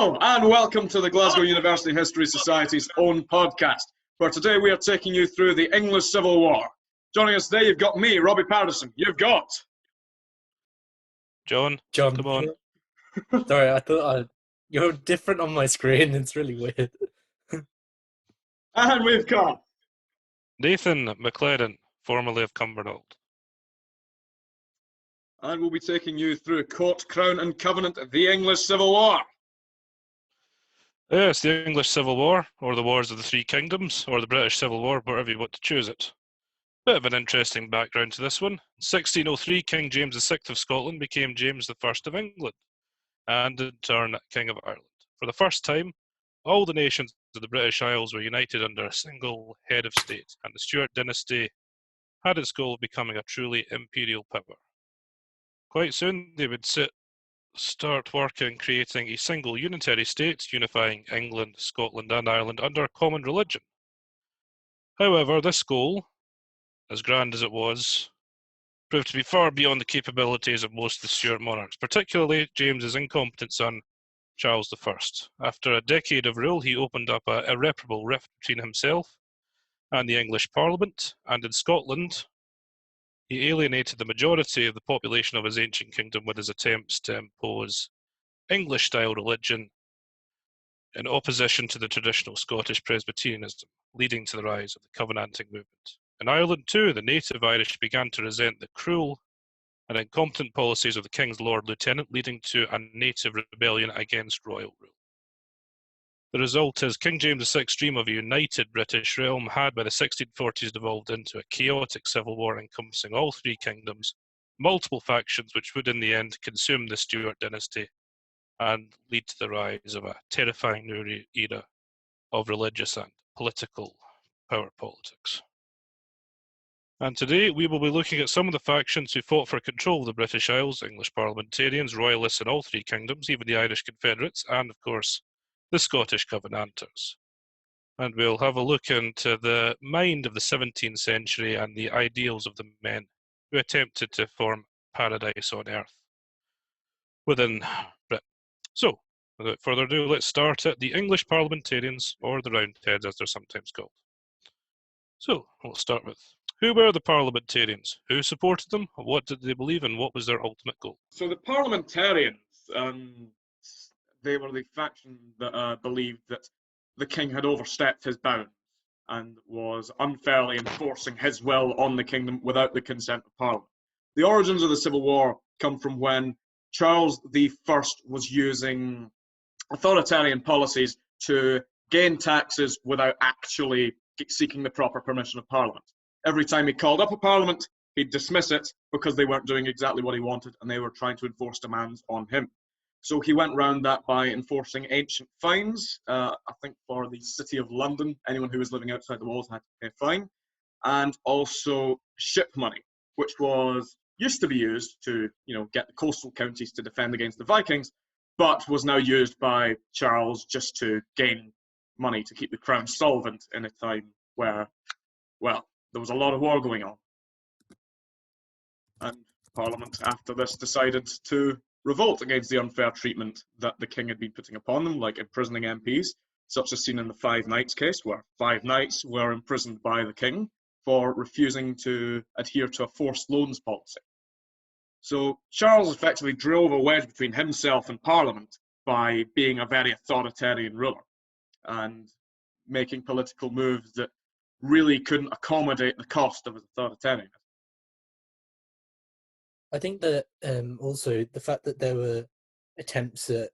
Hello and welcome to the Glasgow University History Society's own podcast, where today we are taking you through the English Civil War. Joining us today, you've got me, Robbie Patterson. You've got... John. Come on. Sorry, I thought you're different on my screen. It's really weird. And we've got... Nathan McLaren, formerly of Cumbernauld. And we'll be taking you through Court, Crown and Covenant, the English Civil War. Yes, the English Civil War, or the Wars of the Three Kingdoms, or the British Civil War, whatever you want to choose it. Bit of an interesting background to this one. In 1603, King James VI of Scotland became James I of England, and in turn King of Ireland. For the first time, all the nations of the British Isles were united under a single head of state, and the Stuart dynasty had its goal of becoming a truly imperial power. Quite soon, they would start working creating a single unitary state, unifying England, Scotland and Ireland under a common religion. However, this goal, as grand as it was, proved to be far beyond the capabilities of most of the Stuart monarchs, particularly James's incompetent son, Charles I. After a decade of rule, he opened up an irreparable rift between himself and the English Parliament, and in Scotland, he alienated the majority of the population of his ancient kingdom with his attempts to impose English-style religion in opposition to the traditional Scottish Presbyterianism, leading to the rise of the Covenanting movement. In Ireland too, the native Irish began to resent the cruel and incompetent policies of the King's Lord Lieutenant, leading to a native rebellion against royal rule. The result is King James VI's dream of a united British realm had by the 1640s devolved into a chaotic civil war encompassing all three kingdoms, multiple factions which would in the end consume the Stuart dynasty and lead to the rise of a terrifying new era of religious and political power politics. And today we will be looking at some of the factions who fought for control of the British Isles: English parliamentarians, royalists in all three kingdoms, even the Irish Confederates, and of course the Scottish Covenanters. And we'll have a look into the mind of the 17th century and the ideals of the men who attempted to form paradise on earth within Britain. So, without further ado, let's start at the English parliamentarians, or the Roundheads as they're sometimes called. So, we'll start with, who were the parliamentarians? Who supported them? What did they believe in? What was their ultimate goal? So the parliamentarians, they were the faction that believed that the king had overstepped his bounds and was unfairly enforcing his will on the kingdom without the consent of Parliament. The origins of the Civil War come from when Charles I was using authoritarian policies to gain taxes without actually seeking the proper permission of Parliament. Every time he called up a Parliament, he'd dismiss it because they weren't doing exactly what he wanted and they were trying to enforce demands on him. So he went round that by enforcing ancient fines. I think for the City of London, anyone who was living outside the walls had to pay a fine. And also ship money, which used to be used to, get the coastal counties to defend against the Vikings, but was now used by Charles just to gain money to keep the crown solvent in a time where, well, there was a lot of war going on. And Parliament, after this, decided to revolt against the unfair treatment that the king had been putting upon them, like imprisoning MPs, such as seen in the Five Knights case, where 5 knights were imprisoned by the king for refusing to adhere to a forced loans policy. So Charles effectively drove a wedge between himself and Parliament by being a very authoritarian ruler and making political moves that really couldn't accommodate the cost of his authoritarianism. I think that also the fact that there were attempts at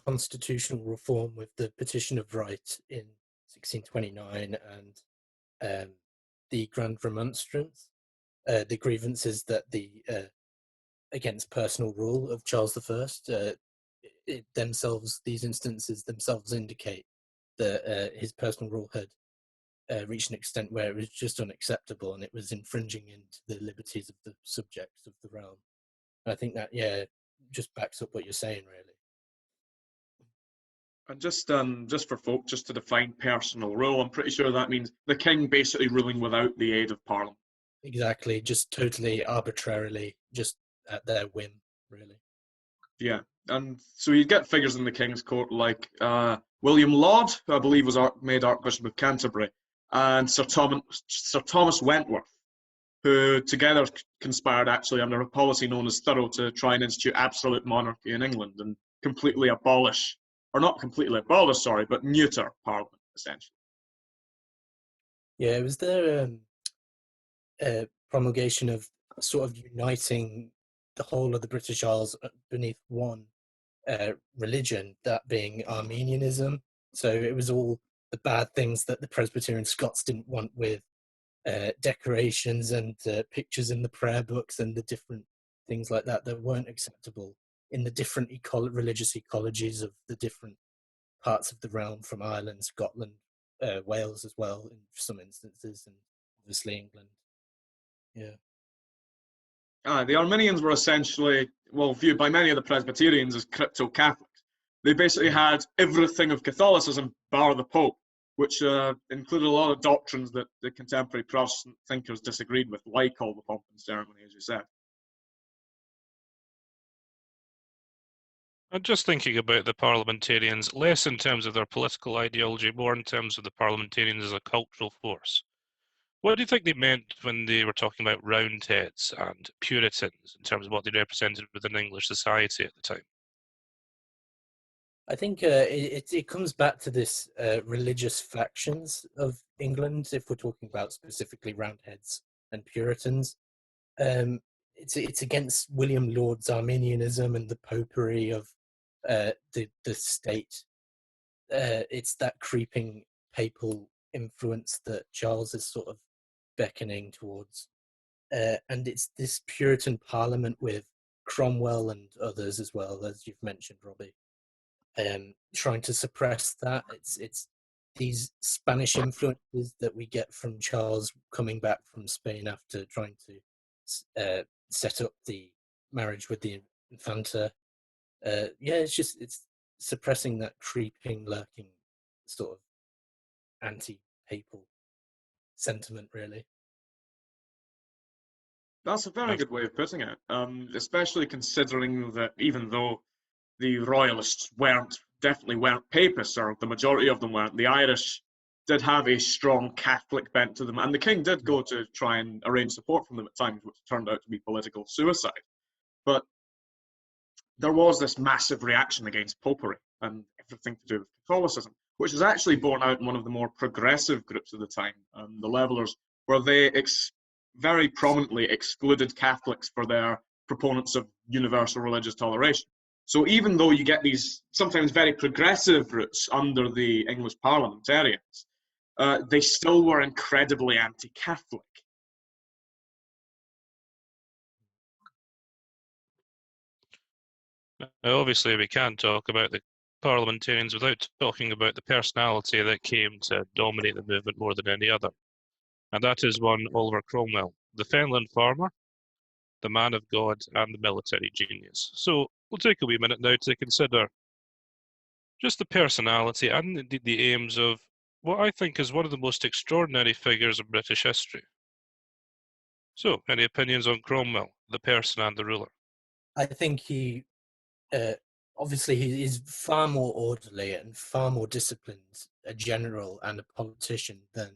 constitutional reform with the Petition of Right in 1629 and the Grand Remonstrance, the grievances that against personal rule of Charles I, these instances themselves indicate that his personal rule had reached an extent where it was just unacceptable and it was infringing into the liberties of the subjects of the realm. And I think that, just backs up what you're saying, really. And just for folk, just to define personal rule, I'm pretty sure that means the king basically ruling without the aid of Parliament. Exactly, just totally arbitrarily, just at their whim, really. Yeah, and so you'd get figures in the King's Court like William Laud, who I believe was made Archbishop of Canterbury, and Sir Thomas Wentworth, who together conspired actually under a policy known as Thorough to try and institute absolute monarchy in England and completely abolish, or not completely abolish, sorry, but neuter Parliament, essentially. Yeah, it was their promulgation of sort of uniting the whole of the British Isles beneath one religion, that being Armenianism. So it was all the bad things that the Presbyterian Scots didn't want, with decorations and pictures in the prayer books and the different things like that that weren't acceptable in the different religious ecologies of the different parts of the realm, from Ireland, Scotland, Wales as well in some instances, and obviously England. Yeah. The Arminians were essentially, well, viewed by many of the Presbyterians as crypto-Catholics. They basically had everything of Catholicism bar the Pope, which included a lot of doctrines that the contemporary Protestant thinkers disagreed with, like all the pomp and ceremony, as you said. I'm just thinking about the parliamentarians, less in terms of their political ideology, more in terms of the parliamentarians as a cultural force. What do you think they meant when they were talking about Roundheads and Puritans in terms of what they represented within English society at the time? I think it comes back to this religious factions of England, if we're talking about specifically Roundheads and Puritans. It's against William Laud's Arminianism and the popery of the state. It's that creeping papal influence that Charles is sort of beckoning towards. And it's this Puritan Parliament with Cromwell and others as well, as you've mentioned, Robbie, trying to suppress that. It's these Spanish influences that we get from Charles coming back from Spain after trying to set up the marriage with the Infanta. It's suppressing that creeping, lurking sort of anti-papal sentiment, really. That's a very good way of putting it, especially considering that even though the Royalists definitely weren't Papists, or the majority of them weren't, the Irish did have a strong Catholic bent to them, and the King did go to try and arrange support from them at times, which turned out to be political suicide. But there was this massive reaction against popery and everything to do with Catholicism, which is actually borne out in one of the more progressive groups of the time, the Levellers, where they very prominently excluded Catholics for their proponents of universal religious toleration. So even though you get these sometimes very progressive routes under the English parliamentarians, they still were incredibly anti-Catholic. Now, obviously, we can't talk about the parliamentarians without talking about the personality that came to dominate the movement more than any other. And that is one Oliver Cromwell, the Fenland farmer, the man of God, and the military genius. So we'll take a wee minute now to consider just the personality and indeed the aims of what I think is one of the most extraordinary figures in British history. So, any opinions on Cromwell, the person and the ruler? I think he is far more orderly and far more disciplined a general and a politician than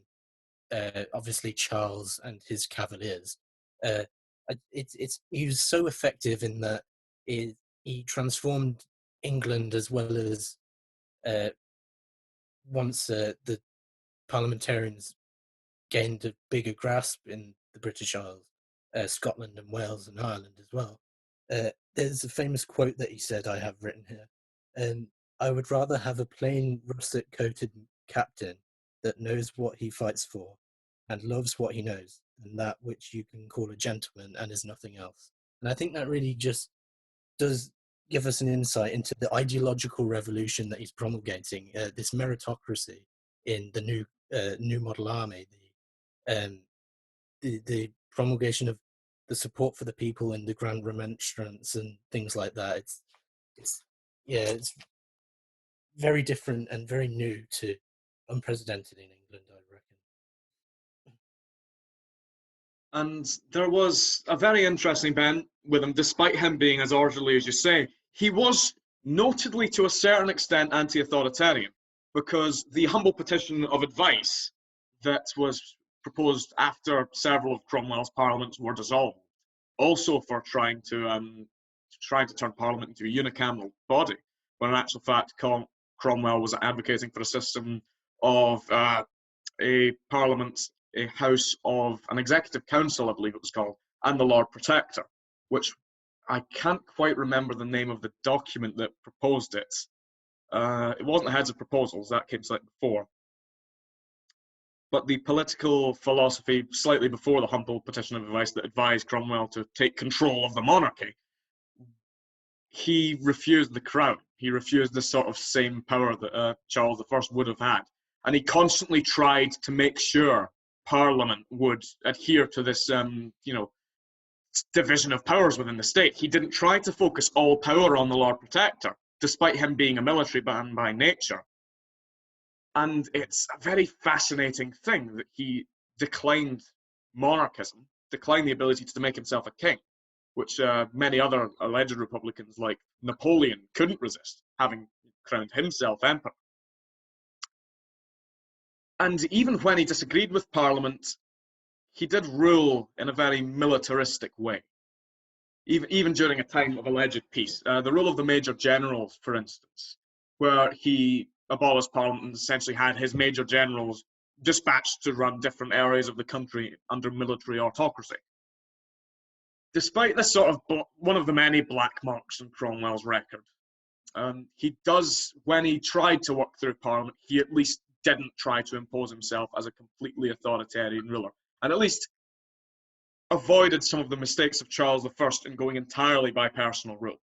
obviously Charles and his cavaliers. He was so effective in that he transformed England, as well as once the parliamentarians gained a bigger grasp in the British Isles, Scotland and Wales and Ireland as well. There's a famous quote that he said, I have written here. I would rather have a plain russet-coated captain that knows what he fights for and loves what he knows than that which you can call a gentleman and is nothing else. And I think that really just does give us an insight into the ideological revolution that he's promulgating, this meritocracy in the new model army, the promulgation of the support for the people and the grand remonstrance and things like that. It's very different and very new to unprecedented in England, I reckon. And there was a very interesting bent with him, despite him being as orderly as you say. he was notedly to a certain extent anti-authoritarian, because the humble petition of advice that was proposed after several of Cromwell's parliaments were dissolved, also for trying to turn Parliament into a unicameral body, when in actual fact Cromwell was advocating for a system of a Parliament, a House of an Executive Council, I believe it was called, and the Lord Protector, which I can't quite remember the name of the document that proposed it. It wasn't the Heads of Proposals, that came slightly before. But the political philosophy slightly before the humble petition of advice that advised Cromwell to take control of the monarchy, he refused the crown. He refused the sort of same power that Charles I would have had. And he constantly tried to make sure Parliament would adhere to this, division of powers within the state. He didn't try to focus all power on the Lord Protector, despite him being a military man by nature. And it's a very fascinating thing that he declined monarchism, declined the ability to make himself a king, which many other alleged republicans like Napoleon couldn't resist, having crowned himself emperor. And even when he disagreed with Parliament, he did rule in a very militaristic way, even during a time of alleged peace. The rule of the major generals, for instance, where he abolished Parliament and essentially had his major generals dispatched to run different areas of the country under military autocracy. Despite this sort of one of the many black marks in Cromwell's record, he does, when he tried to work through Parliament, he at least didn't try to impose himself as a completely authoritarian ruler, and at least avoided some of the mistakes of Charles I in going entirely by personal rule.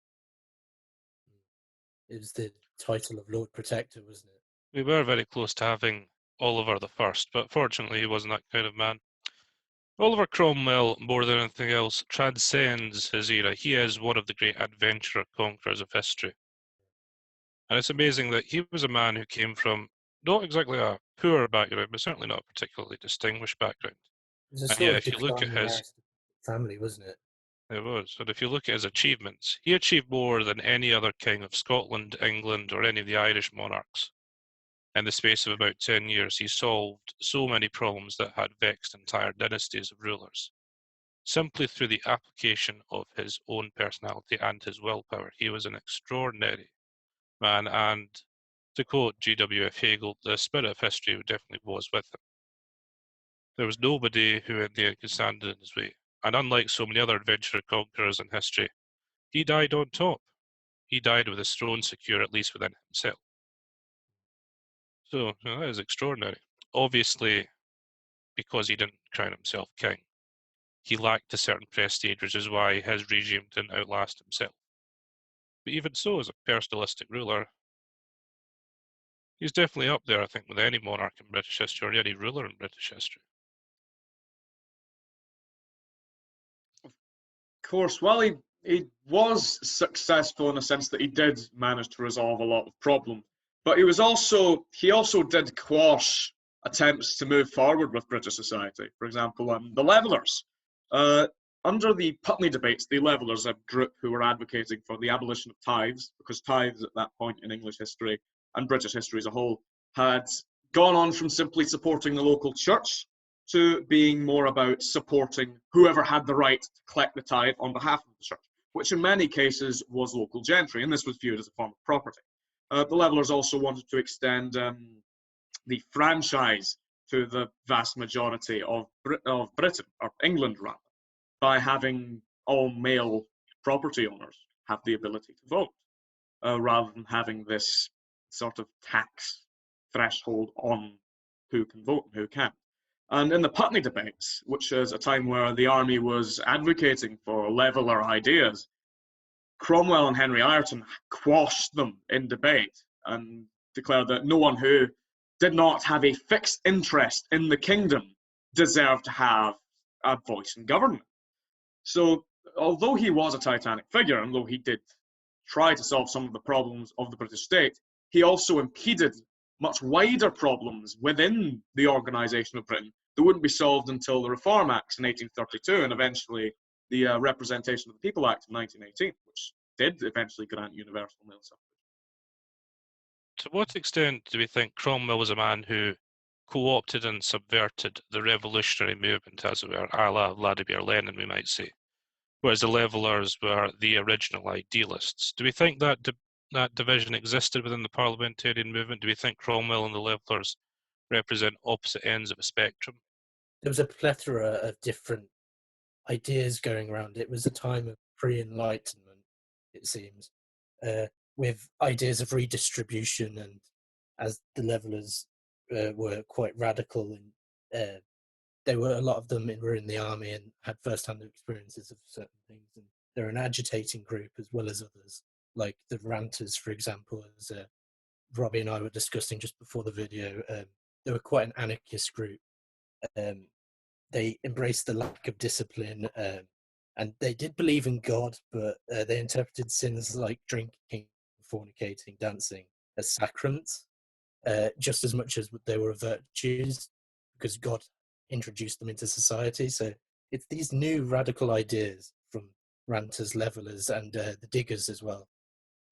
It was the title of Lord Protector, wasn't it? We were very close to having Oliver I, but fortunately he wasn't that kind of man. Oliver Cromwell, more than anything else, transcends his era. He is one of the great adventurer conquerors of history. And it's amazing that he was a man who came from not exactly a poor background, but certainly not a particularly distinguished background. It was a And sort yet, of if you look at declining his family, wasn't it? It was. And if you look at his achievements, he achieved more than any other king of Scotland, England, or any of the Irish monarchs. In the space of about 10 years, he solved so many problems that had vexed entire dynasties of rulers. Simply through the application of his own personality and his willpower, he was an extraordinary man. And to quote G.W.F. Hegel, the spirit of history definitely was with him. There was nobody who in the end could stand in his way. And unlike so many other adventurer conquerors in history, he died on top. He died with his throne secure, at least within himself. So that is extraordinary. Obviously, because he didn't crown himself king, he lacked a certain prestige, which is why his regime didn't outlast himself. But even so, as a personalistic ruler, he's definitely up there, I think, with any monarch in British history or any ruler in British history. Of course, while he was successful in the sense that he did manage to resolve a lot of problems, but he also did quash attempts to move forward with British society. For example, the Levellers. Under the Putney debates, the Levellers, a group who were advocating for the abolition of tithes, because tithes at that point in English history and British history as a whole had gone on from simply supporting the local church to being more about supporting whoever had the right to collect the tithe on behalf of the church, which in many cases was local gentry, and this was viewed as a form of property. The Levellers also wanted to extend the franchise to the vast majority of Britain, or England rather, by having all male property owners have the ability to vote, rather than having this sort of tax threshold on who can vote and who can't. And in the Putney debates, which is a time where the army was advocating for leveller ideas, Cromwell and Henry Ireton quashed them in debate and declared that no one who did not have a fixed interest in the kingdom deserved to have a voice in government. So, although he was a titanic figure, and though he did try to solve some of the problems of the British state, he also impeded much wider problems within the organisation of Britain that wouldn't be solved until the Reform Acts in 1832 and eventually the Representation of the People Act of 1918, which did eventually grant universal male suffrage. To what extent do we think Cromwell was a man who co-opted and subverted the revolutionary movement, as it were, a la Vladimir Lenin, we might say, whereas the Levellers were the original idealists? Do we think that that division existed within the parliamentarian movement? Do we think Cromwell and the Levellers represent opposite ends of a spectrum? There was a plethora of different ideas going around. It was a time of pre-enlightenment, it seems, with ideas of redistribution, and as the Levellers were quite radical, and a lot of them were in the army and had first-hand experiences of certain things, and they're an agitating group as well as others, like the Ranters, for example, as Robbie and I were discussing just before the video. They were quite an anarchist group. They embraced the lack of discipline, and they did believe in God, but they interpreted sins like drinking, fornicating, dancing as sacraments, just as much as they were virtues, because God introduced them into society. So it's these new radical ideas from Ranters, Levellers, and the Diggers as well,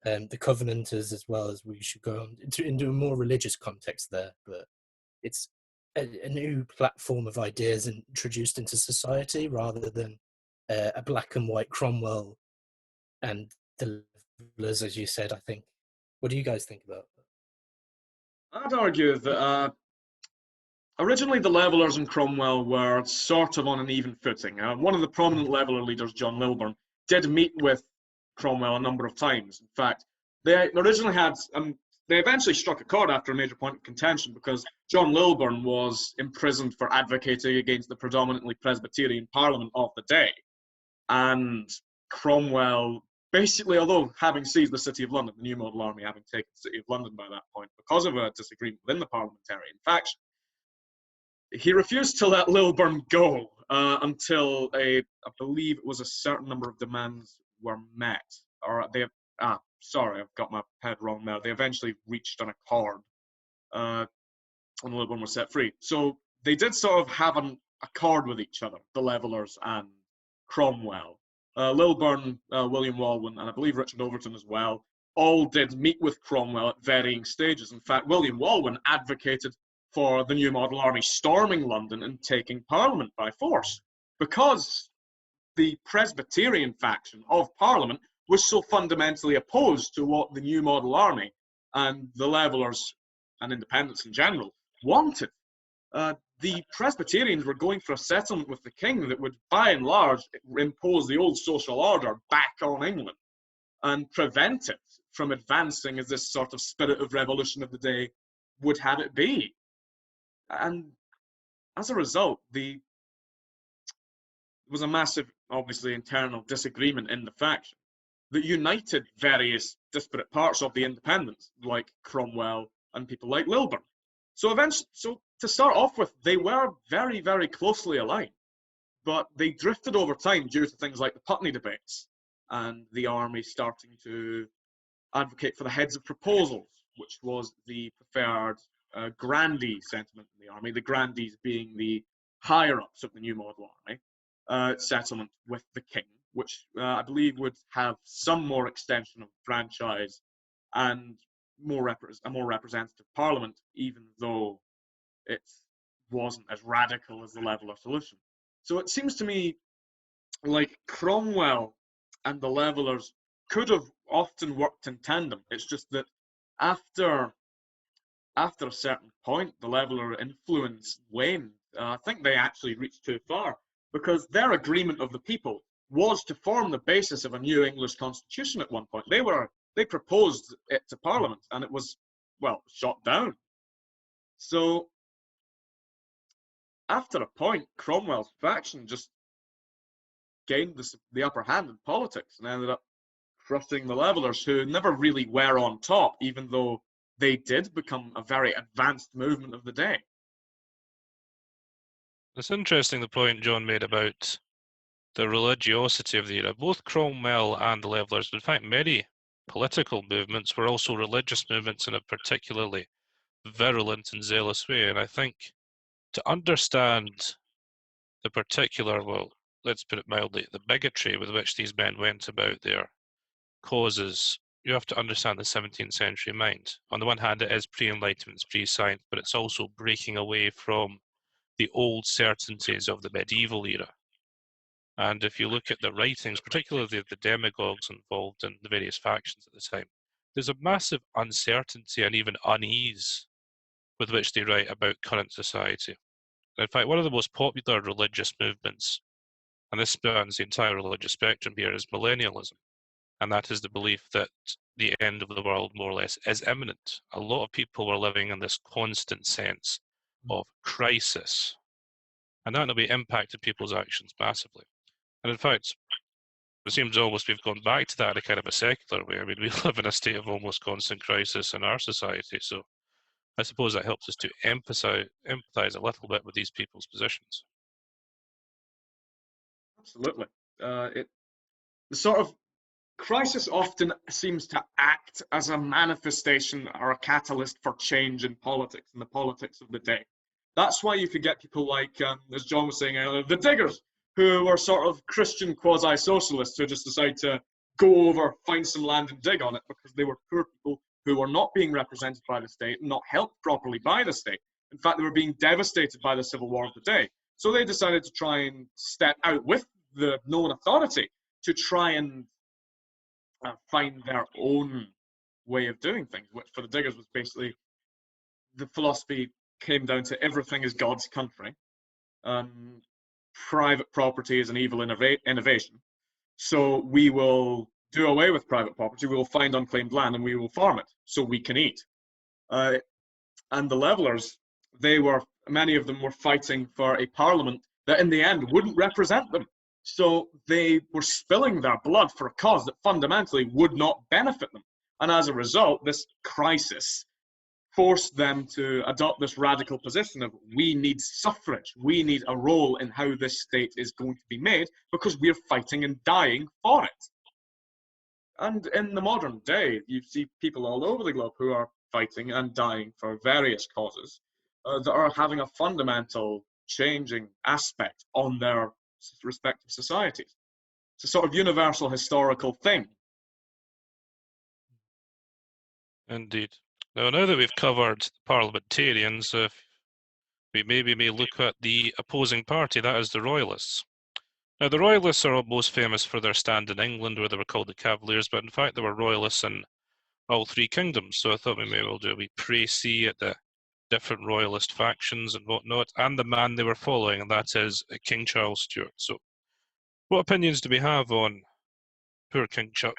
the Covenanters as well, as we should go on into a more religious context there. But it's a new platform of ideas introduced into society, rather than a black and white Cromwell and the Levellers, as you said, I think. What do you guys think about that? I'd argue that originally the Levellers and Cromwell were sort of on an even footing. One of the prominent Leveller leaders, John Lilburne, did meet with Cromwell a number of times. In fact, they originally had, they eventually struck a chord after a major point of contention, because John Lilburne was imprisoned for advocating against the predominantly Presbyterian Parliament of the day. And Cromwell, basically, although having seized the City of London, the New Model Army having taken the City of London by that point, because of a disagreement within the parliamentarian faction, he refused to let Lilburne go until I believe it was a certain number of demands were met. Or sorry, I've got my head wrong now. They eventually reached an accord, and Lilburne was set free. So they did sort of have an accord with each other, the Levellers and Cromwell. Lilburne, William Walwyn, and I believe Richard Overton as well, all did meet with Cromwell at varying stages. In fact, William Walwyn advocated for the New Model Army storming London and taking Parliament by force, because the Presbyterian faction of Parliament was so fundamentally opposed to what the New Model Army and the Levellers and independents in general wanted. The Presbyterians were going for a settlement with the king that would, by and large, impose the old social order back on England and prevent it from advancing as this sort of spirit of revolution of the day would have it be. And as a result, there was a massive, obviously, internal disagreement in the faction that united various disparate parts of the independents, like Cromwell and people like Lilburne. So to start off with, they were very, very closely aligned, but they drifted over time due to things like the Putney debates and the army starting to advocate for the heads of proposals, which was the preferred grandee sentiment in the army, the grandees being the higher-ups of the New Model Army, settlement with the king, which I believe would have some more extension of franchise and a more representative parliament, even though it wasn't as radical as the Leveller solution. So it seems to me like Cromwell and the Levellers could have often worked in tandem. It's just that after a certain point, the Leveller influence waned. I think they actually reached too far, because their agreement of the people was to form the basis of a new English constitution at one point. They proposed it to Parliament, and it was, well, shot down. So after a point, Cromwell's faction just gained the upper hand in politics and ended up crushing the Levellers, who never really were on top, even though they did become a very advanced movement of the day. It's interesting the point John made about the religiosity of the era. Both Cromwell and the Levellers, in fact many political movements, were also religious movements in a particularly virulent and zealous way. And I think to understand the particular, well, let's put it mildly, the bigotry with which these men went about their causes, you have to understand the 17th century mind. On the one hand, it is pre-Enlightenment, it's pre-science, but it's also breaking away from the old certainties of the medieval era. And if you look at the writings, particularly the demagogues involved in the various factions at the time, there's a massive uncertainty and even unease with which they write about current society. In fact, one of the most popular religious movements, and this spans the entire religious spectrum here, is millennialism. And that is the belief that the end of the world, more or less, is imminent. A lot of people were living in this constant sense of crisis. And that will be impacted people's actions massively. And in fact, it seems almost we've gone back to that in a kind of a secular way. I mean, we live in a state of almost constant crisis in our society. So I suppose that helps us to empathize a little bit with these people's positions. Absolutely. The sort of crisis often seems to act as a manifestation or a catalyst for change in politics and the politics of the day. That's why you could get people like, as John was saying earlier, the Diggers, who were sort of Christian quasi-socialists who just decided to go over, find some land and dig on it because they were poor people who were not being represented by the state and not helped properly by the state. In fact, they were being devastated by the civil war of the day. So they decided to try and step out with the known authority to try and find their own way of doing things, which for the Diggers was basically, the philosophy came down to everything is God's country. Private property is an evil innovation. So we will do away with private property, we will find unclaimed land and we will farm it so we can eat. And the Levellers, many of them were fighting for a parliament that in the end wouldn't represent them. So they were spilling their blood for a cause that fundamentally would not benefit them. And as a result, this crisis forced them to adopt this radical position of, we need suffrage, we need a role in how this state is going to be made because we're fighting and dying for it. And in the modern day, you see people all over the globe who are fighting and dying for various causes that are having a fundamental changing aspect on their respective societies. It's a sort of universal historical thing. Indeed. Now that we've covered parliamentarians, we maybe may look at the opposing party, that is the Royalists. Now, the Royalists are most famous for their stand in England, where they were called the Cavaliers, but in fact, there were Royalists in all three kingdoms. So I thought we may well do a wee précis at the different Royalist factions and whatnot, and the man they were following, and that is King Charles Stuart. So, what opinions do we have on poor King Chuck?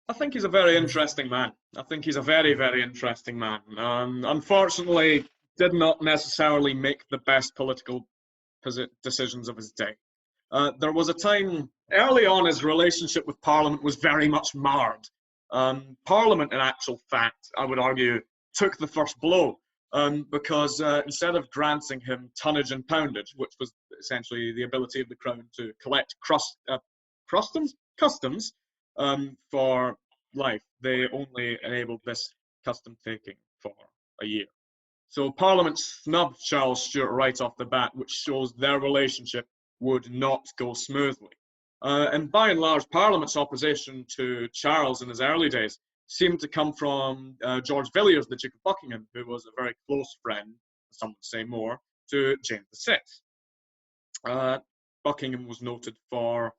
I think he's a very interesting man. I think he's a very, very interesting man. Unfortunately, did not necessarily make the best political decisions of his day. There was a time early on his relationship with Parliament was very much marred. Parliament, in actual fact, I would argue, took the first blow because instead of granting him tonnage and poundage, which was essentially the ability of the Crown to collect customs for life, they only enabled this custom taking for a year. So Parliament snubbed Charles Stuart right off the bat, which shows their relationship would not go smoothly. And by and large, Parliament's opposition to Charles in his early days seemed to come from George Villiers, the Duke of Buckingham, who was a very close friend, some would say more, to James VI. Buckingham was noted for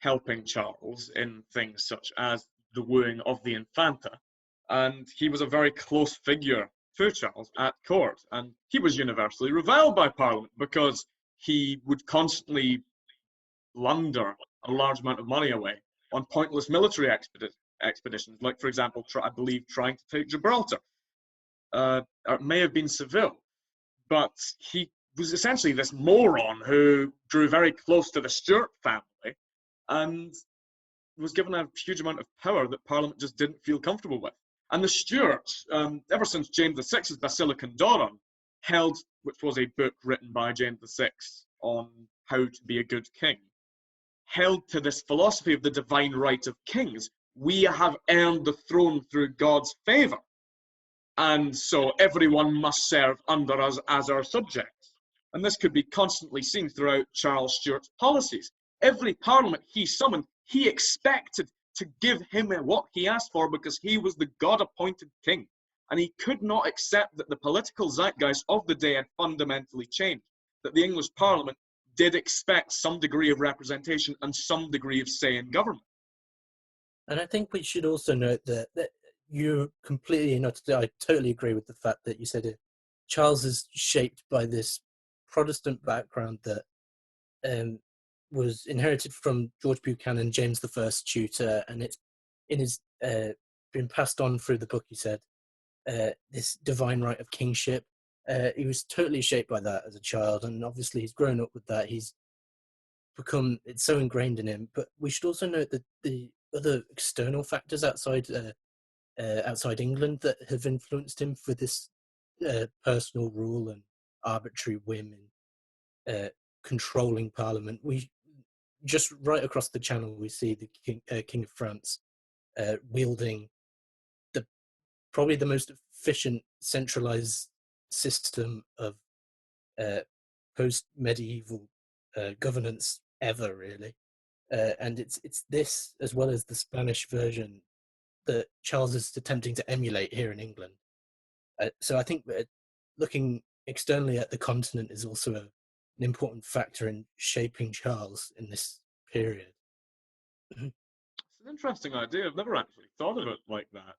helping Charles in things such as the wooing of the Infanta, and he was a very close figure to Charles at court, and he was universally reviled by Parliament because he would constantly launder a large amount of money away on pointless military expeditions, like, for example, I believe trying to take Gibraltar. It may have been Seville, but he was essentially this moron who drew very close to the Stuart family and was given a huge amount of power that Parliament just didn't feel comfortable with. And the Stuarts, ever since James VI's Basilicon Doron, held, which was a book written by James VI on how to be a good king, held to this philosophy of the divine right of kings. We have earned the throne through God's favour, and so everyone must serve under us as our subjects. And this could be constantly seen throughout Charles Stuart's policies. Every parliament he summoned, he expected to give him what he asked for because he was the God-appointed king. And he could not accept that the political zeitgeist of the day had fundamentally changed, that the English Parliament did expect some degree of representation and some degree of say in government. And I think we should also note that you're completely not. I totally agree with the fact that you said it. Charles is shaped by this Protestant background that was inherited from George Buchanan, James I's tutor, and it's been passed on through the book. He said this divine right of kingship. He was totally shaped by that as a child, and obviously he's grown up with that. He's become, it's so ingrained in him. But we should also note that the other external factors outside England that have influenced him for this personal rule and arbitrary whim and controlling Parliament. We just right across the channel we see the King of France wielding probably the most efficient centralized system of post-medieval governance ever, really. And it's this, as well as the Spanish version, that Charles is attempting to emulate here in England. So I think looking externally at the continent is also an important factor in shaping Charles in this period. It's an interesting idea. I've never actually thought of it like that.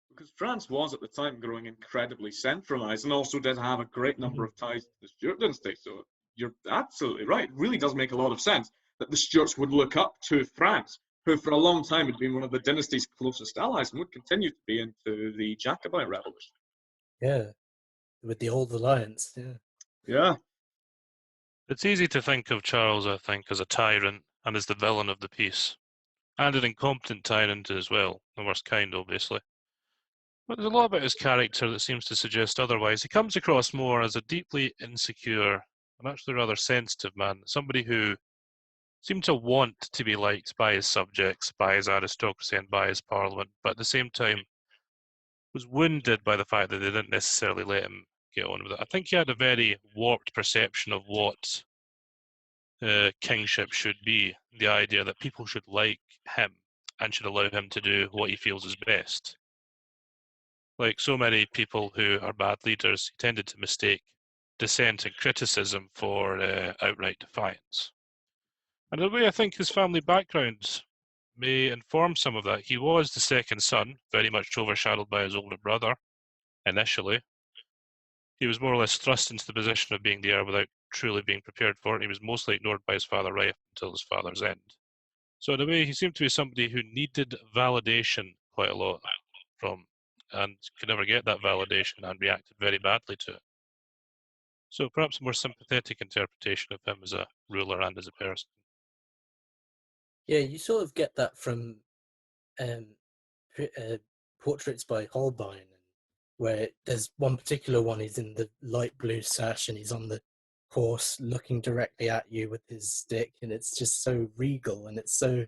Because France was at the time growing incredibly centralised and also did have a great number of ties to the Stuart dynasty. So you're absolutely right. It really does make a lot of sense that the Stuarts would look up to France, who for a long time had been one of the dynasty's closest allies and would continue to be into the Jacobite Revolution. Yeah, with the Old Alliance, yeah. Yeah. It's easy to think of Charles, I think, as a tyrant and as the villain of the piece. And an incompetent tyrant as well, the worst kind, obviously. But there's a lot about his character that seems to suggest otherwise. He comes across more as a deeply insecure and actually rather sensitive man, somebody who seemed to want to be liked by his subjects, by his aristocracy and by his parliament, but at the same time was wounded by the fact that they didn't necessarily let him get on with it. I think he had a very warped perception of what kingship should be, the idea that people should like him and should allow him to do what he feels is best. Like so many people who are bad leaders, he tended to mistake dissent and criticism for outright defiance. And in a way, I think his family background may inform some of that. He was the second son, very much overshadowed by his older brother, initially. He was more or less thrust into the position of being the heir without truly being prepared for it. He was mostly ignored by his father right up until his father's end. So in a way, he seemed to be somebody who needed validation quite a lot from, and could never get that validation and reacted very badly to it. So perhaps a more sympathetic interpretation of him as a ruler and as a person. Yeah, you sort of get that from portraits by Holbein, where there's one particular one, he's in the light blue sash and he's on the horse looking directly at you with his stick, and it's just so regal, and it's so,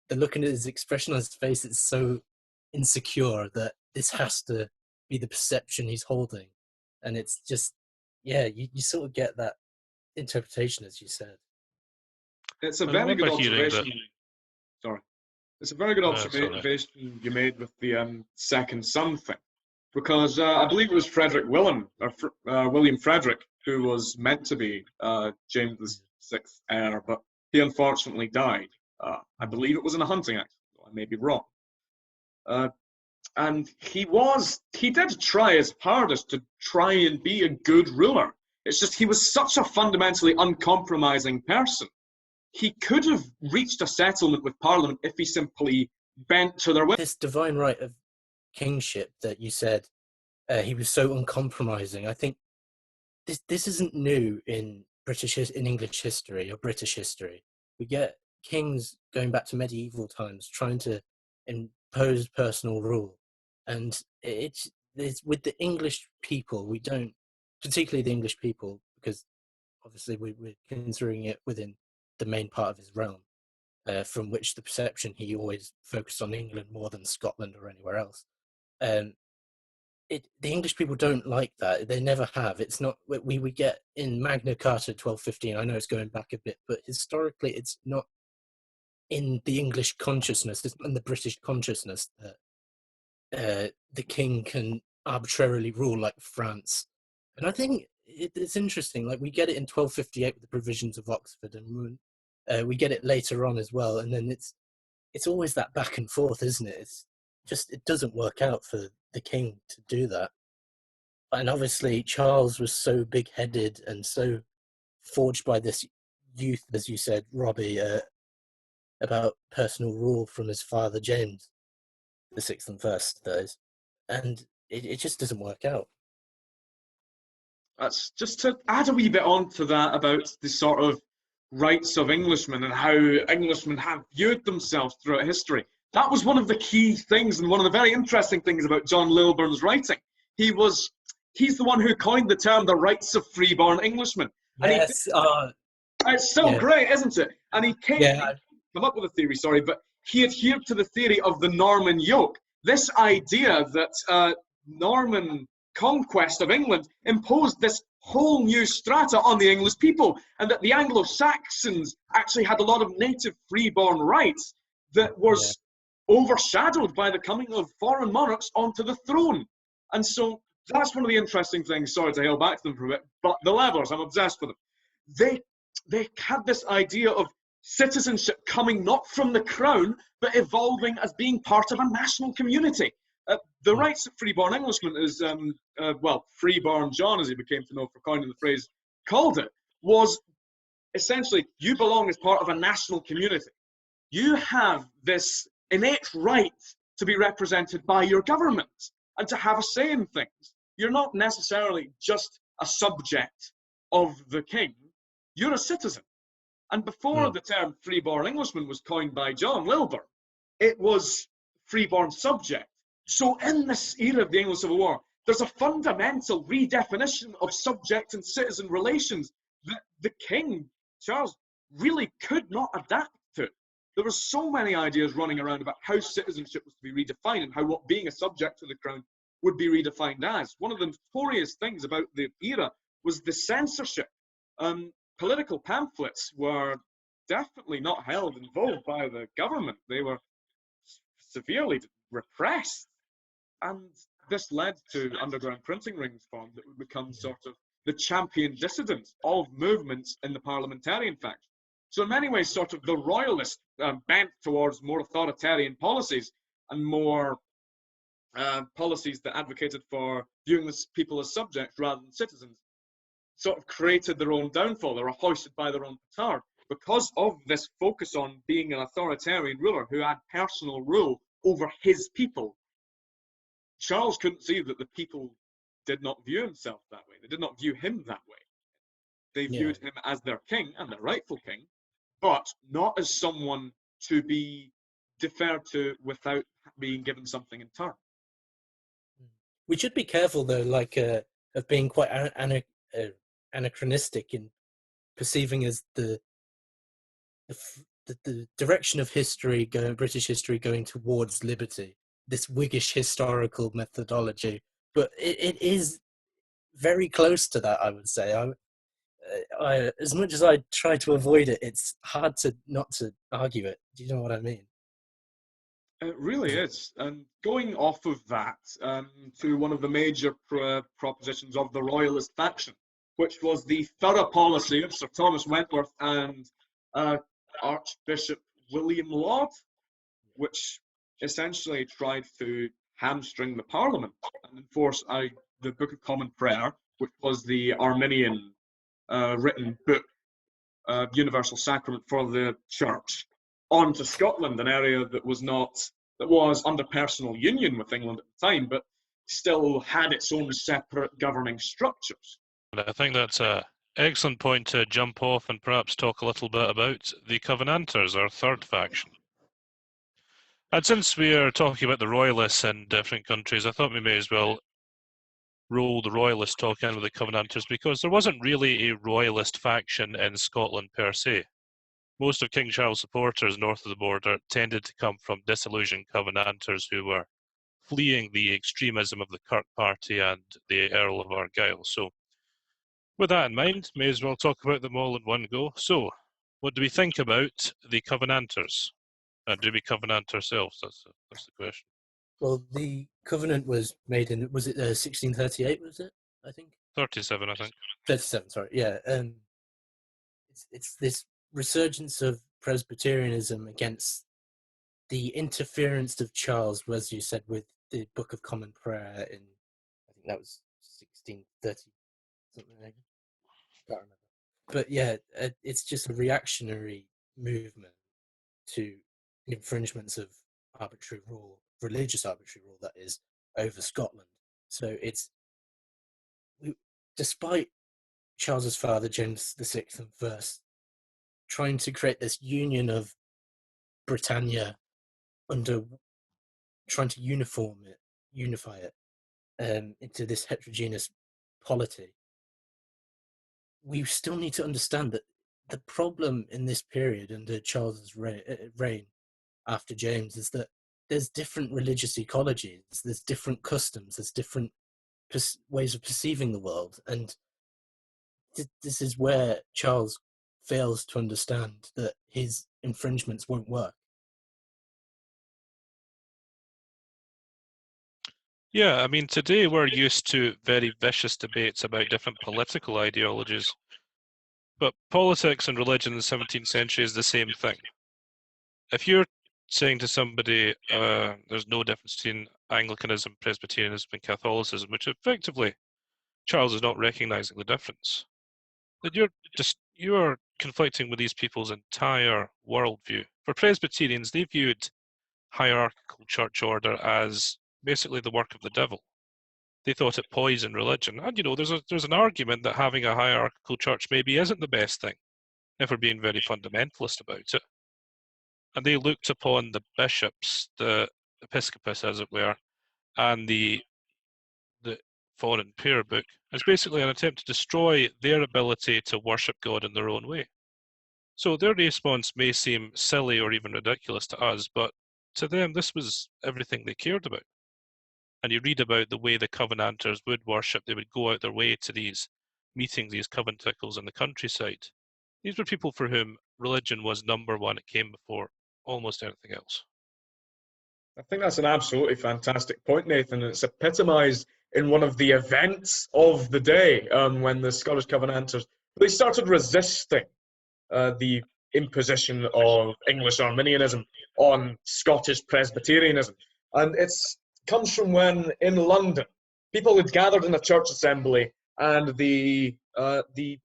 the look at his expression on his face, it's so insecure that this has to be the perception he's holding. And it's just, yeah, you sort of get that interpretation, as you said. It's a very good observation. Sorry. It's a very good observation you made with the second son thing. Because I believe it was William Frederick, who was meant to be James VI heir, but he unfortunately died. I believe it was in a hunting accident, I may be wrong. And he did try his hardest to try and be a good ruler. It's just he was such a fundamentally uncompromising person. He could have reached a settlement with Parliament if he simply bent to their will. This divine right of kingship that you said, he was so uncompromising. I think this isn't new in English history or British history. We get kings going back to medieval times trying to impose personal rule, and it's with the English people. We don't, particularly the English people, because obviously we're considering it within the main part of his realm, from which the perception he always focused on England more than Scotland or anywhere else. The English people don't like that. They never have. It's not, we get in Magna Carta 1215, I know it's going back a bit, but historically it's not in the English consciousness and the British consciousness that the king can arbitrarily rule like France. And I think it's interesting. Like, we get it in 1258 with the provisions of Oxford, and we get it later on as well. And then it's always that back and forth, isn't it? It's just, it doesn't work out for the king to do that. And obviously Charles was so big-headed and so forged by this youth, as you said, Robbie, about personal rule from his father James the sixth and first, that is, and it just doesn't work out. That's just to add a wee bit on to that about the sort of rights of Englishmen and how Englishmen have viewed themselves throughout history. That was one of the key things and one of the very interesting things about John Lilburne's writing. He's the one who coined the term the rights of freeborn Englishmen. And Yes, it's so great, isn't it? And he came up with a theory, but he adhered to the theory of the Norman yoke. This idea that Norman conquest of England imposed this whole new strata on the English people, and that the Anglo-Saxons actually had a lot of native freeborn rights that was overshadowed by the coming of foreign monarchs onto the throne. And so that's one of the interesting things. Sorry to hail back to them for a bit, but the Levellers, I'm obsessed with them. They had this idea of citizenship coming not from the crown, but evolving as being part of a national community. The rights of freeborn Englishmen is, freeborn John, as he became to know for coining the phrase, called it, was essentially, you belong as part of a national community. You have this innate right to be represented by your government and to have a say in things. You're not necessarily just a subject of the king, you're a citizen. And before the term freeborn Englishman was coined by John Lilburne, it was freeborn subject. So in this era of the English Civil War, there's a fundamental redefinition of subject and citizen relations that the king, Charles, really could not adapt to. There were so many ideas running around about how citizenship was to be redefined and how what being a subject to the crown would be redefined as. One of the notorious things about the era was the censorship. Political pamphlets were definitely not held in vogue by the government. They were severely repressed. And this led to underground printing rings formed that would become sort of the champion dissidents of movements in the parliamentarian faction. So in many ways, sort of the royalists bent towards more authoritarian policies and more policies that advocated for viewing the people as subjects rather than citizens, sort of created their own downfall. They were hoisted by their own petard because of this focus on being an authoritarian ruler who had personal rule over his people. Charles couldn't see that the people did not view himself that way. They did not view him that way. They viewed him as their king and their rightful king, but not as someone to be deferred to without being given something in turn. We should be careful, though, of being quite anachronistic in perceiving as the direction of history, British history, going towards liberty. This Whiggish historical methodology, but it is very close to that, I would say. I as much as I try to avoid it, it's hard not to argue it. Do you know what I mean? It really is. And going off of that to one of the major propositions of the Royalist faction, which was the thorough policy of Sir Thomas Wentworth and Archbishop William Laud, which essentially tried to hamstring the Parliament and enforce the Book of Common Prayer, which was the Arminian written book, universal sacrament for the Church, onto Scotland, an area that was under personal union with England at the time, but still had its own separate governing structures. I think that's an excellent point to jump off and perhaps talk a little bit about the Covenanters, our third faction. And since we are talking about the Royalists in different countries, I thought we may as well roll the Royalist talk in with the Covenanters, because there wasn't really a Royalist faction in Scotland per se. Most of King Charles' supporters north of the border tended to come from disillusioned Covenanters who were fleeing the extremism of the Kirk Party and the Earl of Argyll. So with that in mind, may as well talk about them all in one go. So what do we think about the Covenanters? And do we covenant ourselves? That's the question. Well, the covenant was made in, was it 1638, was it, I think? 37, I think. 37, sorry, yeah. It's this resurgence of Presbyterianism against the interference of Charles, as you said, with the Book of Common Prayer in, I think that was 1630, something like that. Can't remember. But yeah, it's just a reactionary movement to infringements of arbitrary rule, religious arbitrary rule, that is, over Scotland. So it's, despite Charles's father, James VI and first, trying to create this union of Britannia under, trying to unify it into this heterogeneous polity, we still need to understand that the problem in this period under Charles's reign after James is that there's different religious ecologies, there's different customs, there's different ways of perceiving the world, and this is where Charles fails to understand that his infringements won't work. Yeah, I mean, today we're used to very vicious debates about different political ideologies, but politics and religion in the 17th century is the same thing. If you're saying to somebody there's no difference between Anglicanism, Presbyterianism, and Catholicism, which effectively Charles is not recognizing the difference, then you're conflicting with these people's entire worldview. For Presbyterians, they viewed hierarchical church order as basically the work of the devil. They thought it poisoned religion. And, you know, there's an argument that having a hierarchical church maybe isn't the best thing, if we're being very fundamentalist about it. And they looked upon the bishops, the episcopus, as it were, and the foreign prayer book as basically an attempt to destroy their ability to worship God in their own way. So their response may seem silly or even ridiculous to us, but to them this was everything they cared about. And you read about the way the Covenanters would worship. They would go out their way to these meetings, these conventicles in the countryside. These were people for whom religion was number one. It came before almost anything else. I think that's an absolutely fantastic point, Nathan. It's epitomised in one of the events of the day when the Scottish Covenanters, they started resisting the imposition of English Arminianism on Scottish Presbyterianism. And it comes from when, in London, people had gathered in a church assembly and the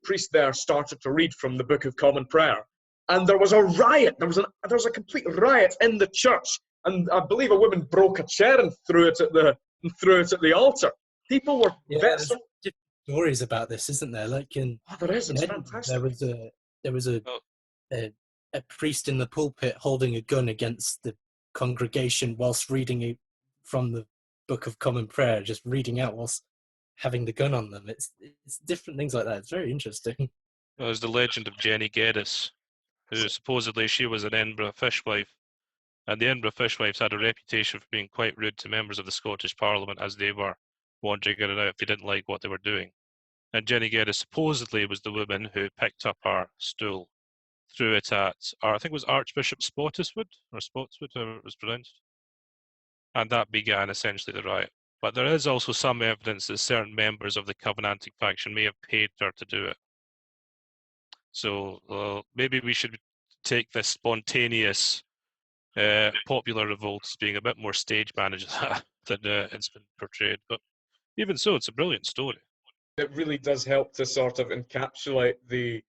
priest there started to read from the Book of Common Prayer. And there was a riot. There was a complete riot in the church. And I believe a woman broke a chair and threw it at the altar. People were there's different stories about this, isn't there? Like there is. It's fantastic. There was a priest in the pulpit holding a gun against the congregation whilst reading from the Book of Common Prayer, just reading out whilst having the gun on them. It's different things like that. It's very interesting. There's the legend of Jenny Geddes, who supposedly she was an Edinburgh fishwife, and the Edinburgh fishwives had a reputation for being quite rude to members of the Scottish Parliament as they were wandering in and out if they didn't like what they were doing. And Jenny Geddes supposedly was the woman who picked up her stool, threw it at, I think it was Archbishop Spotswood, however it was pronounced. And that began essentially the riot. But there is also some evidence that certain members of the Covenanting faction may have paid her to do it. So maybe we should take this spontaneous popular revolt as being a bit more stage managed than it's been portrayed. But even so, it's a brilliant story. It really does help to sort of encapsulate the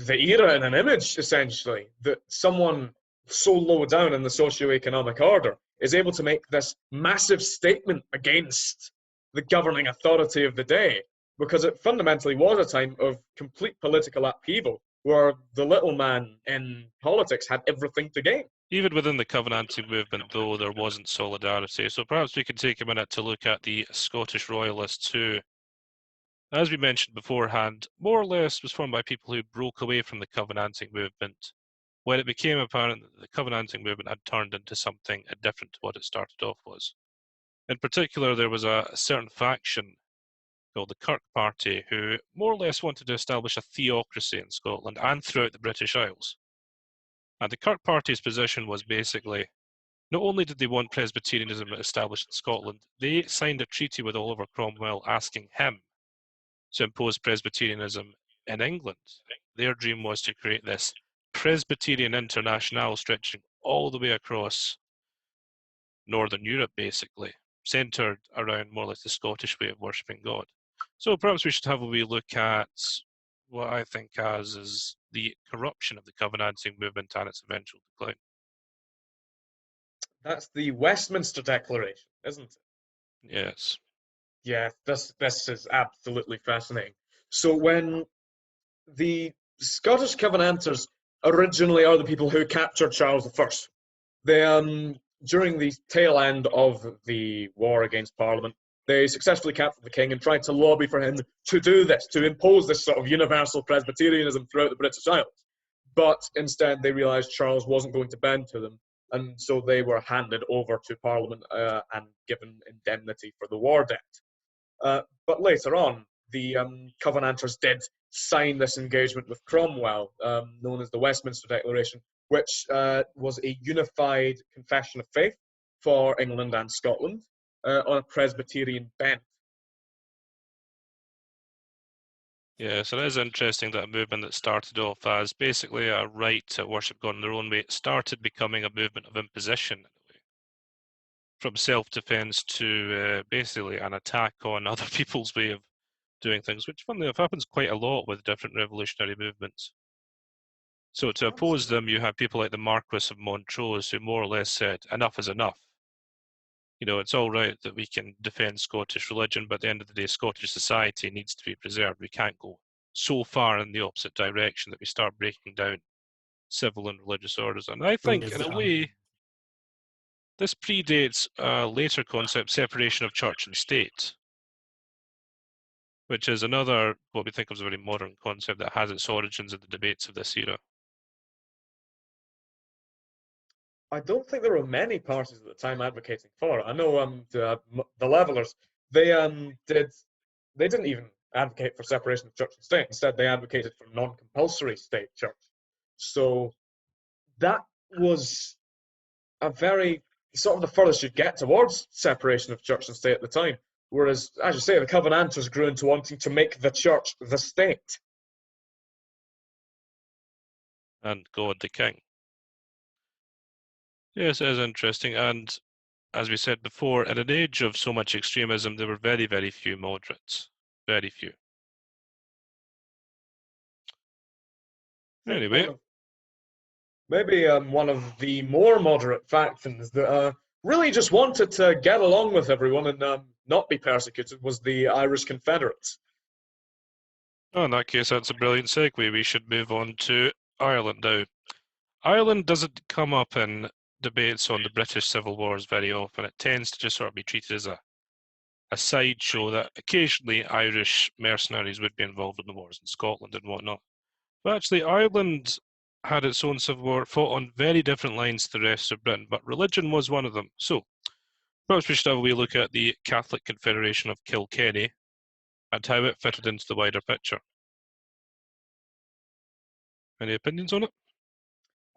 era in an image, essentially, that someone so low down in the socio-economic order is able to make this massive statement against the governing authority of the day, because it fundamentally was a time of complete political upheaval where the little man in politics had everything to gain. Even within the Covenanting movement, though, there wasn't solidarity. So perhaps we could take a minute to look at the Scottish Royalists who, as we mentioned beforehand, more or less was formed by people who broke away from the Covenanting movement when it became apparent that the Covenanting movement had turned into something different to what it started off was. In particular, there was a certain faction called the Kirk Party who more or less wanted to establish a theocracy in Scotland and throughout the British Isles. And the Kirk Party's position was basically, not only did they want Presbyterianism established in Scotland, they signed a treaty with Oliver Cromwell asking him to impose Presbyterianism in England. Their dream was to create this Presbyterian international stretching all the way across Northern Europe, basically, centred around more or less the Scottish way of worshipping God. So perhaps we should have a wee look at what I think as is the corruption of the Covenanting movement and its eventual decline. That's the Westminster Declaration, isn't it? Yes. Yeah, this is absolutely fascinating. So when the Scottish Covenanters originally are the people who captured Charles I, they during the tail end of the war against Parliament, they successfully captured the king and tried to lobby for him to do this, to impose this sort of universal Presbyterianism throughout the British Isles. But instead, they realised Charles wasn't going to bend to them, and so they were handed over to Parliament and given indemnity for the war debt. But later on, the Covenanters did sign this engagement with Cromwell, known as the Westminster Declaration, which was a unified confession of faith for England and Scotland on a Presbyterian bent. Yes, it is interesting that a movement that started off as basically a right to worship God in their own way started becoming a movement of imposition in a way. From self-defense to basically an attack on other people's way of doing things, which funnily enough happens quite a lot with different revolutionary movements. So to oppose them, you have people like the Marquis of Montrose who more or less said, enough is enough. You know, it's all right that we can defend Scottish religion, but at the end of the day, Scottish society needs to be preserved. We can't go so far in the opposite direction that we start breaking down civil and religious orders. And I think, in a way, this predates a later concept, separation of church and state, which is another, what we think of as a very modern concept that has its origins in the debates of this era. I don't think there were many parties at the time advocating for it. I know the Levellers, they didn't even advocate for separation of church and state. Instead, they advocated for non-compulsory state church. So that was a very sort of the furthest you'd get towards separation of church and state at the time. Whereas, as you say, the Covenanters grew into wanting to make the church the state. And God the King. Yes, it is interesting. And as we said before, in an age of so much extremism, there were very, very few moderates. Very few. Anyway. Maybe one of the more moderate factions that really just wanted to get along with everyone and not be persecuted was the Irish Confederates. Oh, in that case, that's a brilliant segue. We should move on to Ireland now. Ireland doesn't come up in debates on the British Civil Wars very often. It tends to just sort of be treated as a sideshow that occasionally Irish mercenaries would be involved in the wars in Scotland and whatnot. But actually, Ireland had its own civil war, fought on very different lines to the rest of Britain, but religion was one of them. So, perhaps we should have a wee look at the Catholic Confederation of Kilkenny and how it fitted into the wider picture. Any opinions on it?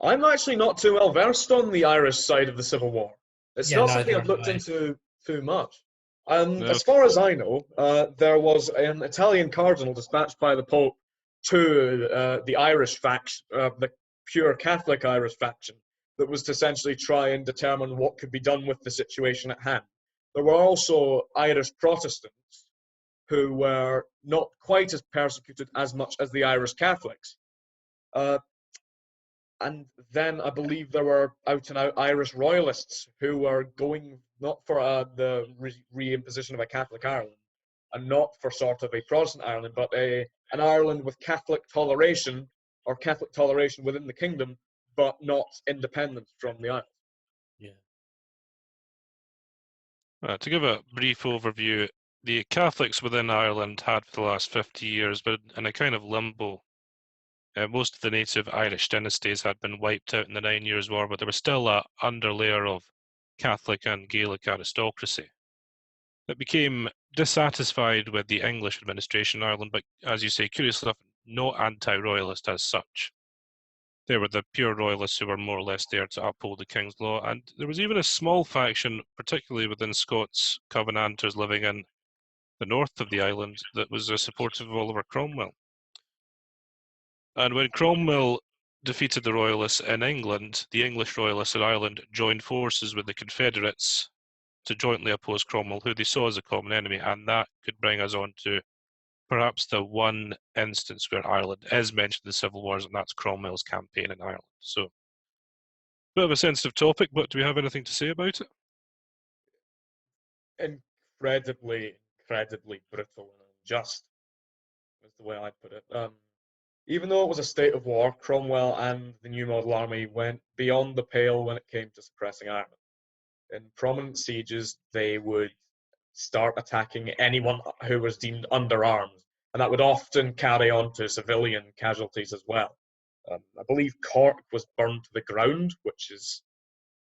I'm actually not too well versed on the Irish side of the Civil War. It's not something I've looked into too much. No. As far as I know, there was an Italian cardinal dispatched by the Pope to the Irish faction, the pure Catholic Irish faction, that was to essentially try and determine what could be done with the situation at hand. There were also Irish Protestants who were not quite as persecuted as much as the Irish Catholics. And then I believe there were out-and-out Irish royalists who were going not for the re-imposition of a Catholic Ireland, and not for sort of a Protestant Ireland, but an Ireland with Catholic toleration, or Catholic toleration within the kingdom, but not independent from the Isles. Yeah. To give a brief overview, the Catholics within Ireland had for the last 50 years been in a kind of limbo. Most of the native Irish dynasties had been wiped out in the 9 Years' War, but there was still an underlayer of Catholic and Gaelic aristocracy that became dissatisfied with the English administration in Ireland, but as you say, curiously enough, not anti-royalist as such. They were the pure royalists who were more or less there to uphold the king's law, and there was even a small faction, particularly within Scots Covenanters living in the north of the island, that was supportive of Oliver Cromwell. And when Cromwell defeated the royalists in England, the English royalists in Ireland joined forces with the Confederates to jointly oppose Cromwell, who they saw as a common enemy, and that could bring us on to perhaps the one instance where Ireland is mentioned in the Civil Wars, and that's Cromwell's campaign in Ireland. So, bit of a sensitive topic, but do we have anything to say about it? Incredibly, incredibly brutal and unjust, is the way I put it. Even though it was a state of war, Cromwell and the New Model Army went beyond the pale when it came to suppressing Ireland. In prominent sieges, they would start attacking anyone who was deemed under arms, and that would often carry on to civilian casualties as well. I believe Cork was burned to the ground, which is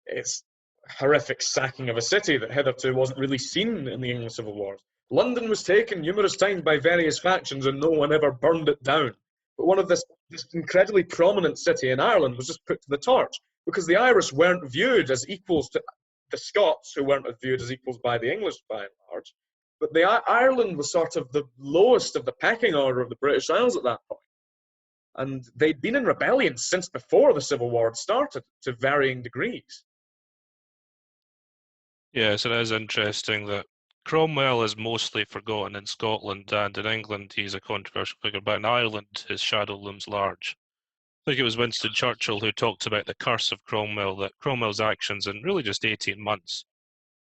it's horrific sacking of a city that hitherto wasn't really seen in the English Civil Wars. London was taken numerous times by various factions, and no one ever burned it down. But one of this incredibly prominent city in Ireland was just put to the torch because the Irish weren't viewed as equals to the Scots, who weren't viewed as equals by the English by and large. But Ireland was sort of the lowest of the pecking order of the British Isles at that point. And they'd been in rebellion since before the Civil War had started, to varying degrees. Yes, it is interesting that Cromwell is mostly forgotten in Scotland, and in England he's a controversial figure, but in Ireland his shadow looms large. I think it was Winston Churchill who talked about the curse of Cromwell, that Cromwell's actions in really just 18 months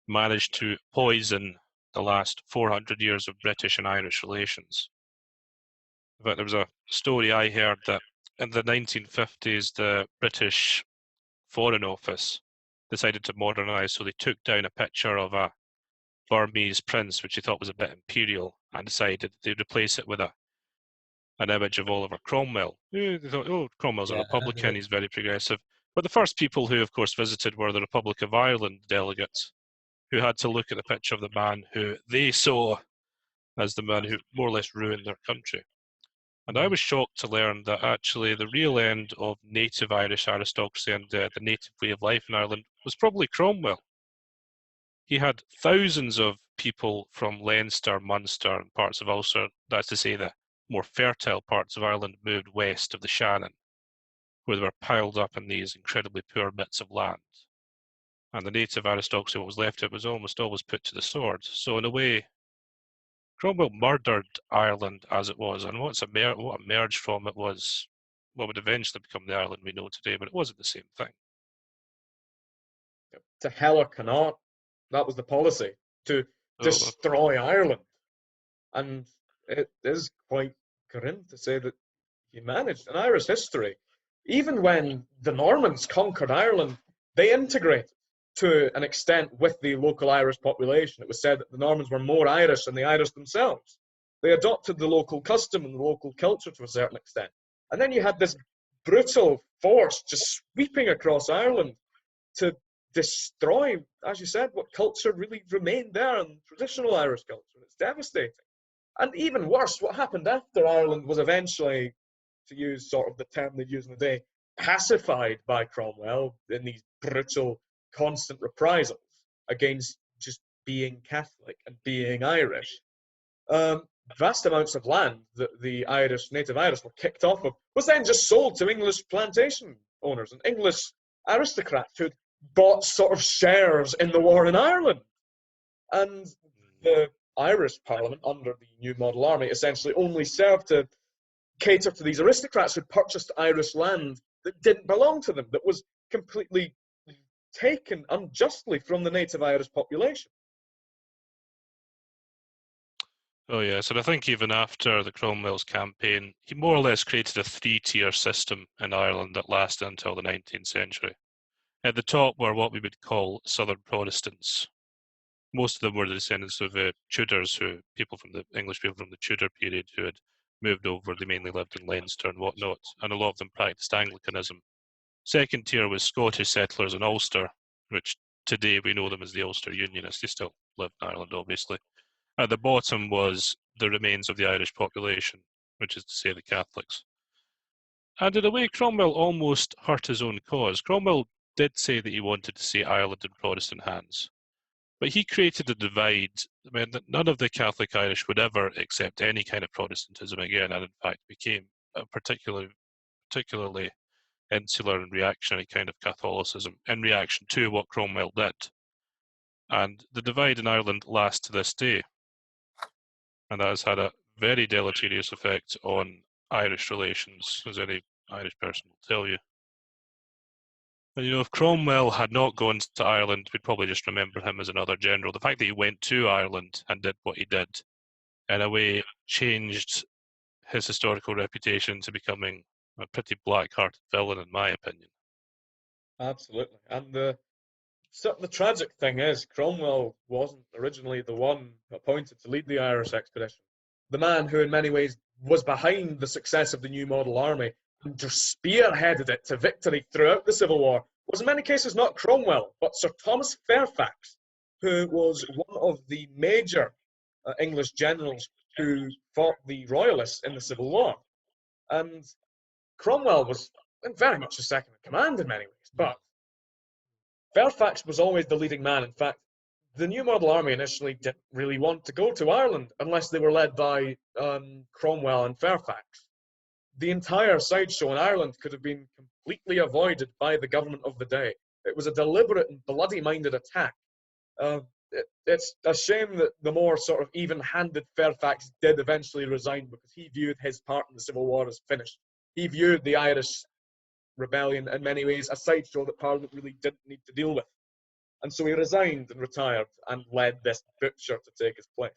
managed to poison the last 400 years of British and Irish relations. In fact, there was a story I heard that in the 1950s, the British Foreign Office decided to modernise, so they took down a picture of a Burmese prince, which they thought was a bit imperial, and decided they'd replace it with an image of Oliver Cromwell. They thought, oh, Cromwell's a Republican, he's very progressive. But the first people who, of course, visited were the Republic of Ireland delegates, who had to look at the picture of the man who they saw as the man who more or less ruined their country. And I was shocked to learn that actually the real end of native Irish aristocracy and the native way of life in Ireland was probably Cromwell. He had thousands of people from Leinster, Munster, and parts of Ulster, that's to say the more fertile parts of Ireland, moved west of the Shannon, where they were piled up in these incredibly poor bits of land. And the native aristocracy, what was left of it, was almost always put to the sword. So in a way, Cromwell murdered Ireland as it was, and what emerged from it was what would eventually become the Ireland we know today, but it wasn't the same thing. To hell or cannot, that was the policy, to destroy Ireland. And it is quite grim to say that he managed. In Irish history, even when the Normans conquered Ireland, they integrated to an extent with the local Irish population. It was said that the Normans were more Irish than the Irish themselves. They adopted the local custom and the local culture to a certain extent. And then you had this brutal force just sweeping across Ireland to destroy, as you said, what culture really remained there in traditional Irish culture. It's devastating. And even worse, what happened after Ireland was eventually, to use sort of the term they'd use in the day, pacified by Cromwell in these brutal, constant reprisals against just being Catholic and being Irish. Vast amounts of land that the native Irish were kicked off of was then just sold to English plantation owners and English aristocrats who'd bought sort of shares in the war in Ireland. And the Irish Parliament, under the New Model Army, essentially only served to cater to these aristocrats who'd purchased Irish land that didn't belong to them, that was completely taken unjustly from the native Irish population. Oh yes, and I think even after the Cromwell's campaign, he more or less created a three-tier system in Ireland that lasted until the 19th century. At the top were what we would call Southern Protestants. Most of them were the descendants of Tudors, English people from the Tudor period who had moved over. They mainly lived in Leinster and whatnot, and a lot of them practiced Anglicanism. Second tier was Scottish settlers in Ulster, which today we know them as the Ulster Unionists. They still live in Ireland, obviously. At the bottom was the remains of the Irish population, which is to say the Catholics. And in a way, Cromwell almost hurt his own cause. Cromwell did say that he wanted to see Ireland in Protestant hands, but he created a divide. I mean, that none of the Catholic Irish would ever accept any kind of Protestantism again, and in fact became a particularly insular and reactionary kind of Catholicism in reaction to what Cromwell did. And the divide in Ireland lasts to this day, and that has had a very deleterious effect on Irish relations, as any Irish person will tell you. And if Cromwell had not gone to Ireland, we'd probably just remember him as another general. The fact that he went to Ireland and did what he did, in a way, changed his historical reputation to becoming a pretty black-hearted villain, in my opinion. Absolutely. And the tragic thing is, Cromwell wasn't originally the one appointed to lead the Irish expedition. The man who in many ways was behind the success of the new model army and just spearheaded it to victory throughout the Civil War was in many cases not Cromwell, but Sir Thomas Fairfax, who was one of the major English generals who fought the Royalists in the Civil War. And Cromwell was very much a second in command in many ways, but Fairfax was always the leading man. In fact, the New Model Army initially didn't really want to go to Ireland unless they were led by Cromwell and Fairfax. The entire sideshow in Ireland could have been completely avoided by the government of the day. It was a deliberate and bloody-minded attack. It's a shame that the more sort of even-handed Fairfax did eventually resign because he viewed his part in the Civil War as finished. He viewed the Irish rebellion in many ways a sideshow that Parliament really didn't need to deal with. And so he resigned and retired and led this butcher to take his place.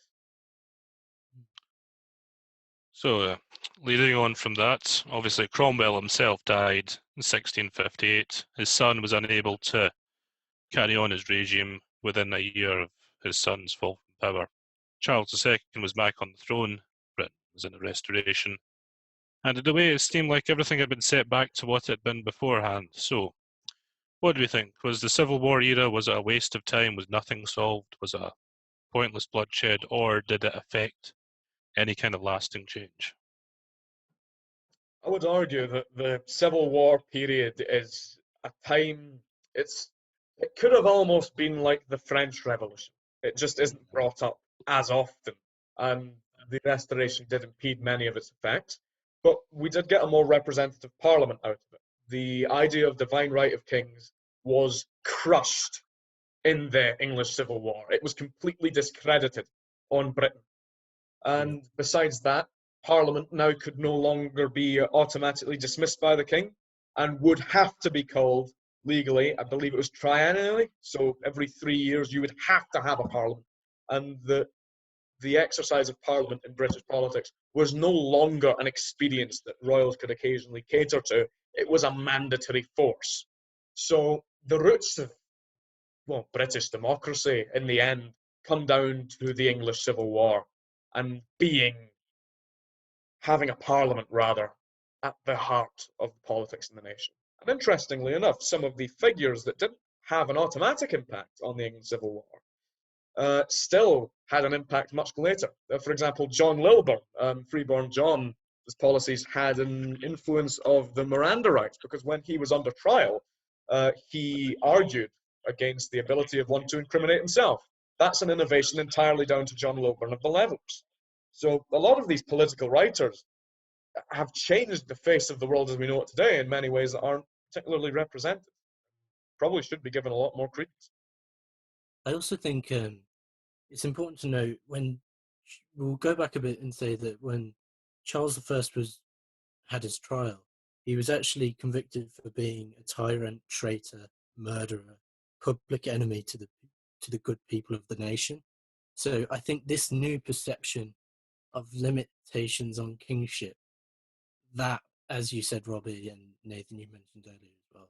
So, leading on from that, obviously Cromwell himself died in 1658. His son was unable to carry on his regime within a year of his son's fall from power. Charles II was back on the throne. Britain was in a restoration. And in a way, it seemed like everything had been set back to what it had been beforehand. So, what do we think? Was the Civil War era, was it a waste of time? Was nothing solved? Was it a pointless bloodshed? Or did it affect any kind of lasting change? I would argue that the Civil War period is a time, it could have almost been like the French Revolution. It just isn't brought up as often, and the Restoration did impede many of its effects. But we did get a more representative parliament out of it. The idea of divine right of kings was crushed in the English Civil War. It was completely discredited on Britain. And besides that, Parliament now could no longer be automatically dismissed by the king and would have to be called legally, I believe it was triennially, so every 3 years you would have to have a parliament. And the exercise of parliament in British politics was no longer an expedience that royals could occasionally cater to. It was a mandatory force. So the roots of, well, British democracy in the end come down to the English Civil War and having a parliament rather at the heart of politics in the nation. And interestingly enough, some of the figures that didn't have an automatic impact on the English Civil War still had an impact much later. For example, John Lilburne, Freeborn John, his policies had an influence of the Miranda rights, because when he was under trial, he argued against the ability of one to incriminate himself. That's an innovation entirely down to John Lilburne of the Levellers. So a lot of these political writers have changed the face of the world as we know it today in many ways that aren't particularly represented. Probably should be given a lot more credence. I also think it's important to note, when we'll go back a bit and say that when Charles I had his trial, he was actually convicted for being a tyrant, traitor, murderer, public enemy to the good people of the nation. So I think this new perception of limitations on kingship, that, as you said, Robbie, and Nathan, you mentioned earlier as well,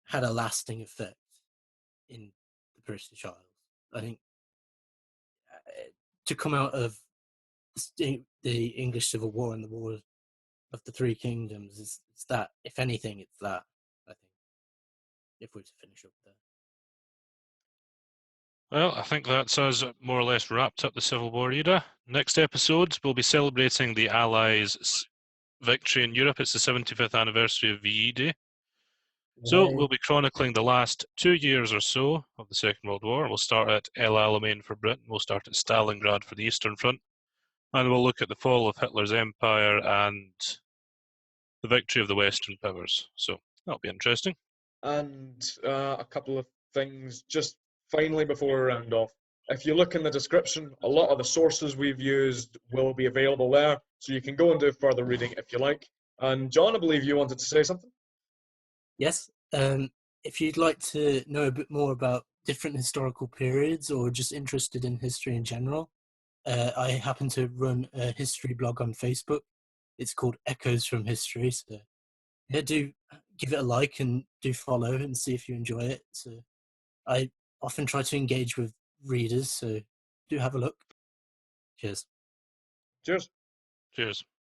had a lasting effect in the British Isles. I think to come out of the English Civil War and the War of the Three Kingdoms, it's that, if anything, it's that, I think, if we're to finish up there. Well, I think that's us more or less wrapped up the Civil War era. Next episodes, we'll be celebrating the Allies' victory in Europe. It's the 75th anniversary of VE Day. So we'll be chronicling the last 2 years or so of the Second World War. We'll start at El Alamein for Britain. We'll start at Stalingrad for the Eastern Front. And we'll look at the fall of Hitler's empire and the victory of the Western powers. So that'll be interesting. And a couple of things just finally before we round off. If you look in the description, a lot of the sources we've used will be available there, so you can go and do further reading if you like. And John, I believe you wanted to say something? Yes. If you'd like to know a bit more about different historical periods or just interested in history in general, I happen to run a history blog on Facebook. It's called Echoes from History. So yeah, do give it a like and do follow and see if you enjoy it. So I often try to engage with readers, so do have a look. Cheers. Cheers. Cheers.